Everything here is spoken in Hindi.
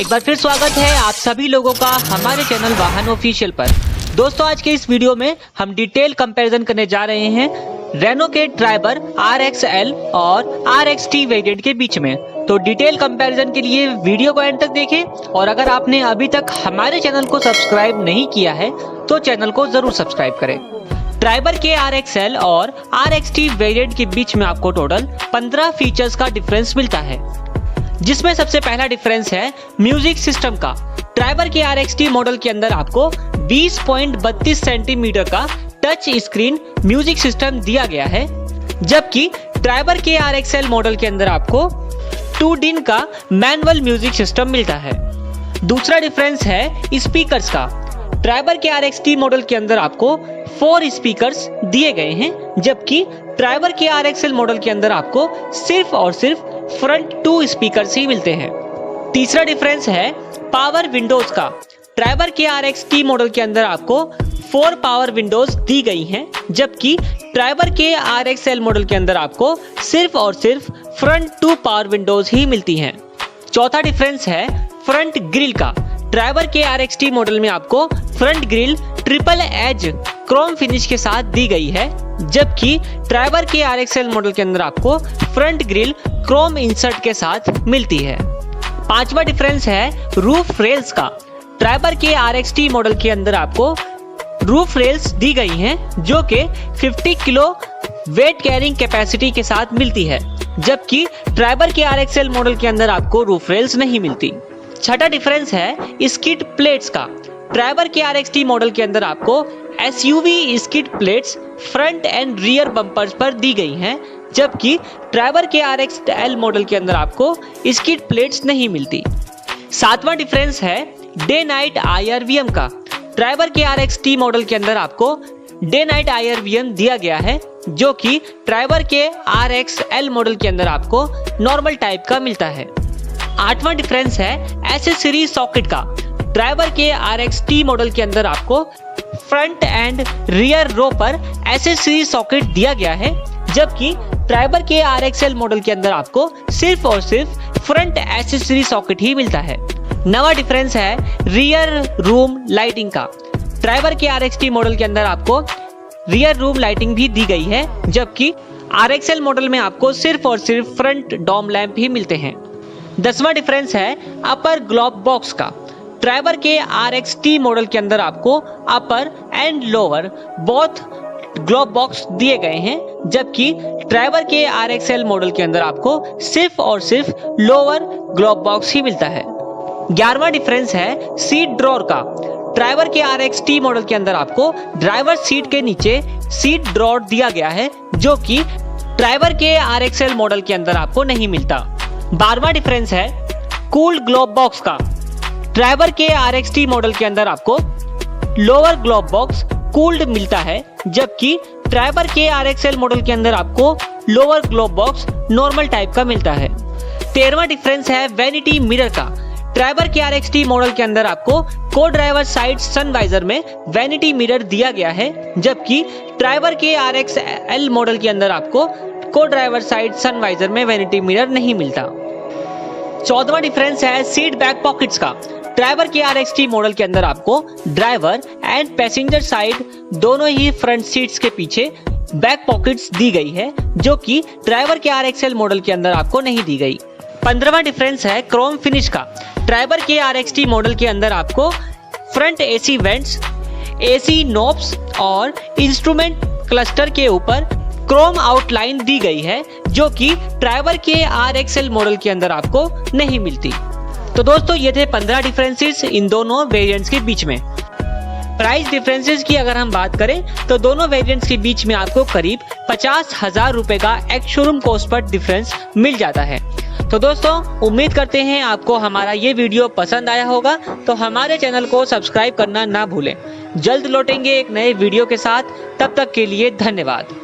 एक बार फिर स्वागत है आप सभी लोगों का हमारे चैनल वाहन ऑफिशियल पर। दोस्तों आज के इस वीडियो में हम डिटेल कंपैरिजन करने जा रहे हैं रेनो के ट्राइबर RXL और RXT वेरिएंट के बीच में। तो डिटेल कंपैरिजन के लिए वीडियो को एंड तक देखें और अगर आपने अभी तक हमारे चैनल को सब्सक्राइब नहीं किया है तो चैनल को जरूर सब्सक्राइब करें। ट्राइबर के RXL और RXT वेरिएंट के बीच में आपको टोटल 15 फीचर्स का डिफरेंस मिलता है, जिसमें सबसे पहला डिफरेंस है म्यूजिक सिस्टम का। ट्राइबर के RXT मॉडल के अंदर आपको 20.32 सेंटीमीटर का टच स्क्रीन म्यूजिक सिस्टम दिया गया है, जबकि ट्राइबर के RXL मॉडल के अंदर आपको 2 DIN का मैनुअल म्यूजिक सिस्टम मिलता है। दूसरा डिफरेंस है स्पीकर्स का। ट्राइबर के RXT मॉडल के अंदर आपको 4 स्पीकर्स दिए गए हैं, जबकि ट्राइबर के RXL मॉडल के अंदर आपको सिर्फ और सिर्फ फ्रंट 2 स्पीकर्स ही मिलते हैं। तीसरा डिफरेंस है पावर विंडोज का। ट्राइबर के RXT मॉडल के अंदर आपको 4 पावर विंडोज दी गई हैं, जबकि ट्राइबर के RXL मॉडल के अंदर आपको सिर्फ और सिर्फ फ्रंट 2 पावर विंडोज ही मिलती हैं। चौथा डिफरेंस है फ्रंट ग्रिल का। ट्राइबर के RXT मॉडल में आपको front grill triple edge chrome finish के साथ दी गई है, जबकि ट्राइबर के RXL मॉडल के अंदर आपको फ्रंट ग्रिल क्रोम इंसर्ट के साथ मिलती है। पांचवा डिफरेंस है रूफ रेल्स का। ट्राइबर के RXT मॉडल के अंदर आपको रूफ रेल्स दी गई हैं, जो कि 50 किलो वेट कैरिंग कैपेसिटी के साथ मिलती है, जबकि ट्राइबर के RXL मॉडल के अंदर आपको रूफ रेल्स नहीं मिलती। छठा डिफरेंस है स्किड प्लेट्स का। ट्राइबर के RXT मॉडल के अंदर आपको SUV skid plates front end rear bumpers पर दी गई हैं, जबकि ट्राइबर के RXL मॉडल के अंदर आपको स्किड प्लेट्स नहीं मिलती। सातवां डिफरेंस है डे नाइट IRVM का। ट्राइबर के RXT मॉडल के अंदर आपको डे नाइट IRVM दिया गया है, जो कि ट्राइबर के RXL मॉडल के अंदर आपको नॉर्मल टाइप का मिलता है। आठवां डिफरेंस है एक्सेसरी सॉकेट का। ट्राइबर के RXT मॉडल के अंदर आपको फ्रंट एंड रियर रो पर एक्सेसरी सॉकेट दिया गया है, जबकि ट्राइबर के RXL मॉडल के अंदर आपको सिर्फ और सिर्फ फ्रंट एक्सेसरी सॉकेट ही मिलता है। नवा डिफरेंस है रियर रूम लाइटिंग का। ट्राइबर के RXT मॉडल के अंदर आपको रियर रूम लाइटिंग भी दी गई है, जबकि RXL मॉडल में आपको सिर्फ और सिर्फ फ्रंट डॉम लैंप ही मिलते हैं। 10वां डिफरेंस है अपर ग्लोब बॉक्स का। ट्राइबर के RXT मॉडल के अंदर आपको upper and lower both glove box दिए गए हैं, जबकि ट्राइबर के RXL मॉडल के अंदर आपको सिर्फ और सिर्फ लोअर ग्लोब बॉक्स ही मिलता है। 11वां डिफरेंस है सीट ड्रॉर का। ट्राइबर के RXT मॉडल के अंदर आपको ड्राइवर सीट के नीचे सीट ड्रॉर दिया गया है, जो कि ट्राइबर के RXL मॉडल के अंदर आपको नहीं मिलता। 12वां डिफरेंस है कूल्ड ग्लोब बॉक्स का। ट्राइबर के RXT मॉडल के अंदर आपको लोअर ग्लोब बॉक्स कूल्ड मिलता है, जबकि ट्राइबर के RXL मॉडल के अंदर आपको lower globe box normal type का मिलता है। 13वां डिफरेंस है वैनिटी मिरर का। ट्राइबर के RXT मॉडल के अंदर आपको को ड्राइवर साइड सनवाइजर में वैनिटी मिरर दिया गया है, जबकि ट्राइबर के RXL मॉडल के अंदर आपको को ड्राइवर साइड सनवाइजर में वैनिटी मिरर नहीं मिलता। 14वां डिफरेंस है सीट बैक पॉकेट्स का। ट्राइबर के RXT मॉडल के अंदर आपको ड्राइवर एंड पैसेंजर साइड दोनों ही फ्रंट सीट्स के पीछे बैक पॉकेट्स दी गई है, जो कि ट्राइबर के RXL मॉडल के अंदर आपको नहीं दी गई। 15वां डिफरेंस है क्रोम फिनिश का। ट्राइबर के RXT मॉडल के अंदर आपको front AC vents, AC knobs और इंस्ट्रूमेंट क्लस्टर के ऊपर क्रोम आउटलाइन दी गई है, जो कि ट्राइबर के RXL मॉडल के अंदर आपको नहीं मिलती। तो दोस्तों ये थे 15 डिफरेंसेस इन दोनों वेरिएंट्स के बीच में। प्राइस डिफरेंसेस की अगर हम बात करें तो दोनों वेरिएंट्स के बीच में आपको करीब 50,000 रुपए का एक शोरूम कॉस्ट पर डिफरेंस मिल जाता है। तो दोस्तों उम्मीद करते हैं आपको हमारा ये वीडियो पसंद आया होगा, तो हमारे चैनल को सब्सक्राइब करना ना भूलें। जल्द लौटेंगे एक नए वीडियो के साथ, तब तक के लिए धन्यवाद।